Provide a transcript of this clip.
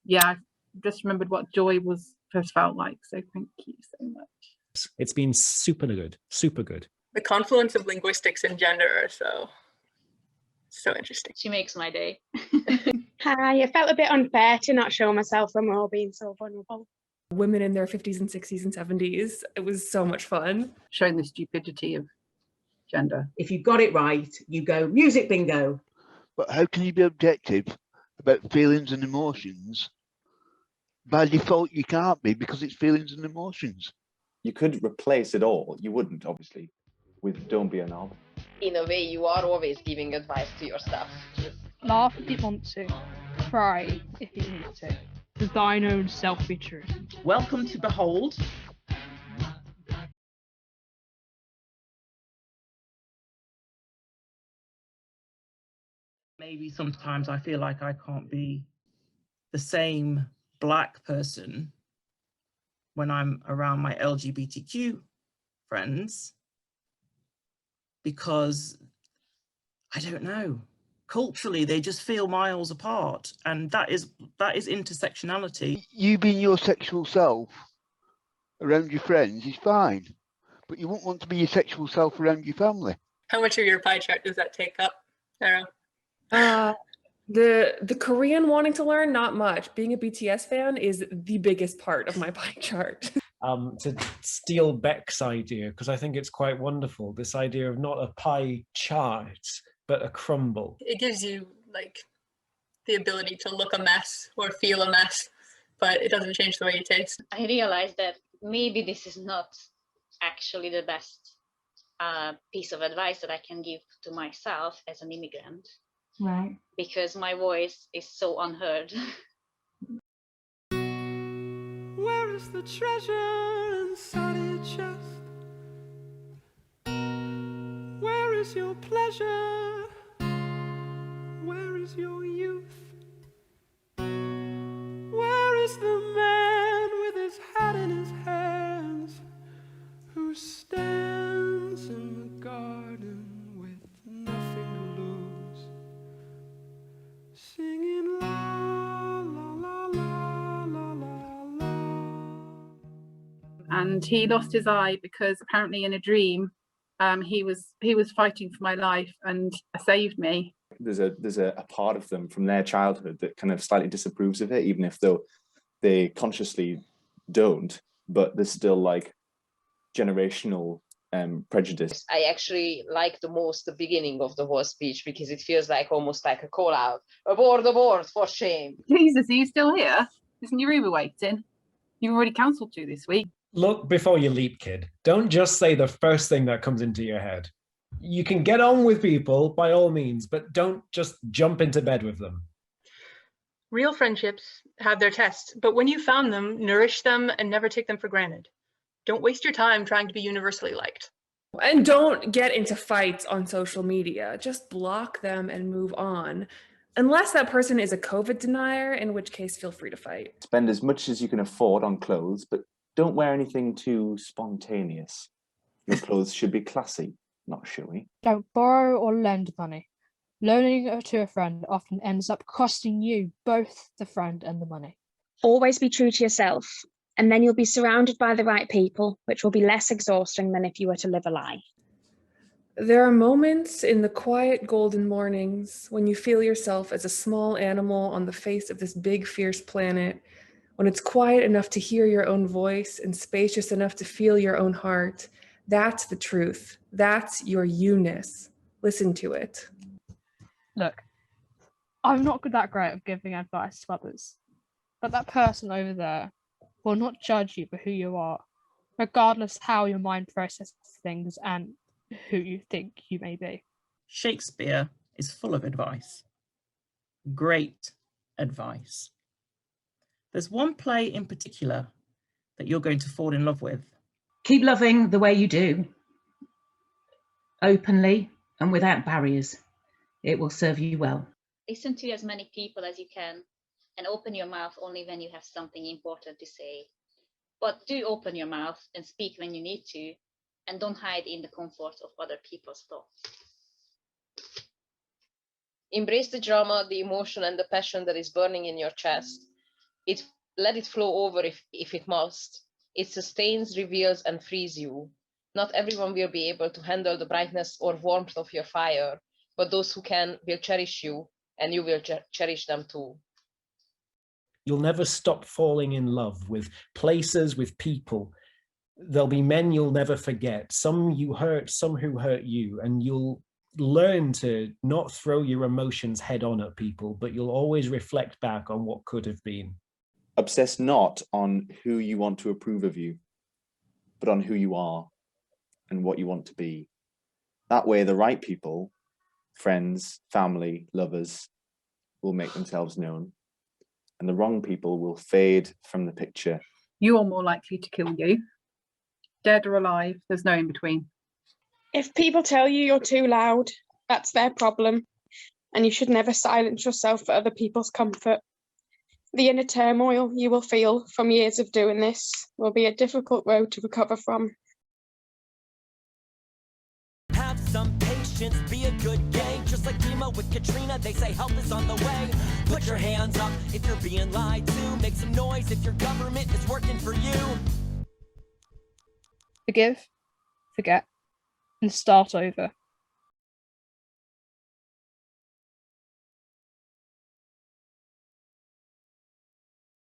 yeah, I just remembered what joy was first felt like. So thank you so much. It's been super good, super good. The confluence of linguistics and gender are so interesting. She makes my day. Hi, it felt a bit unfair to not show myself when we're all being so vulnerable. Women in their 50s and 60s and 70s. It was so much fun. Showing the stupidity of gender. If you got it right, you go music bingo. But how can you be objective about feelings and emotions? By default, you can't be, because it's feelings and emotions. You could replace it all. You wouldn't, obviously, with don't be a knob. In a way, you are always giving advice to your staff. Laugh if you want to. Cry if you need to. To thine own self be true. Welcome to Behold. Maybe sometimes I feel like I can't be the same Black person when I'm around my LGBTQ friends, because I don't know, culturally they just feel miles apart, and that is intersectionality. You being your sexual self around your friends is fine, but you won't want to be your sexual self around your family. How much of your pie chart does that take up, Sarah? The Korean wanting to learn, not much. Being a BTS fan is the biggest part of my pie chart. To steal Beck's idea, because I think it's quite wonderful, this idea of not a pie chart, but a crumble. It gives you like the ability to look a mess or feel a mess, but it doesn't change the way you taste. I realized that maybe this is not actually the best piece of advice that I can give to myself as an immigrant. Right. Because my voice is so unheard. Where is the treasure inside your chest? Where is your pleasure? Where is your youth? Where is the man with his hat in his hands, who stands in the garden with nothing to lose, singing la la la la la la la. And he lost his eye because apparently in a dream he was fighting for my life and saved me. There's a part of them from their childhood that kind of slightly disapproves of it, even if they consciously don't, but there's still like generational prejudice. I actually like the most the beginning of the whole speech, because it feels like almost like a call out. Aboard, for shame. Jesus, are you still here? Isn't your Uber waiting? You've already cancelled 2 this week. Look before you leap, kid. Don't just say the first thing that comes into your head. You can get on with people by all means, but don't just jump into bed with them. Real friendships have their tests, but when you found them, nourish them and never take them for granted. Don't waste your time trying to be universally liked. And don't get into fights on social media. Just block them and move on. Unless that person is a COVID denier, in which case feel free to fight. Spend as much as you can afford on clothes, but don't wear anything too spontaneous. Your clothes should be classy, not showy. Don't borrow or lend money. Loaning it to a friend often ends up costing you both the friend and the money. Always be true to yourself, and then you'll be surrounded by the right people, which will be less exhausting than if you were to live a lie. There are moments in the quiet golden mornings when you feel yourself as a small animal on the face of this big, fierce planet, when it's quiet enough to hear your own voice and spacious enough to feel your own heart. That's the truth. That's your you-ness. Listen to it. Look, I'm not that great at giving advice to others, but that person over there will not judge you for who you are, regardless how your mind processes things and who you think you may be. Shakespeare is full of advice. Great advice. There's one play in particular that you're going to fall in love with. Keep loving the way you do, openly and without barriers. It will serve you well. Listen to as many people as you can and open your mouth only when you have something important to say. But do open your mouth and speak when you need to, and don't hide in the comfort of other people's thoughts. Embrace the drama, the emotion, and the passion that is burning in your chest. let it flow over if it must. It sustains, reveals, and frees you. Not everyone will be able to handle the brightness or warmth of your fire, but those who can will cherish you, and you will cherish them too. You'll never stop falling in love with places, with people. There'll be men you'll never forget, some you hurt, some who hurt you, and you'll learn to not throw your emotions head on at people, but you'll always reflect back on what could have been. Obsess not on who you want to approve of you, but on who you are and what you want to be. That way, the right people, friends, family, lovers, will make themselves known, and the wrong people will fade from the picture. You are more likely to kill you. Dead or alive, there's no in between. If people tell you you're too loud, that's their problem, and you should never silence yourself for other people's comfort. The inner turmoil you will feel from years of doing this will be a difficult road to recover from. Have some patience, be a good gang. Just like Dima with Katrina, they say help is on the way. Put your hands up if you're being lied to. Make some noise if your government is working for you. Forgive, forget, and start over.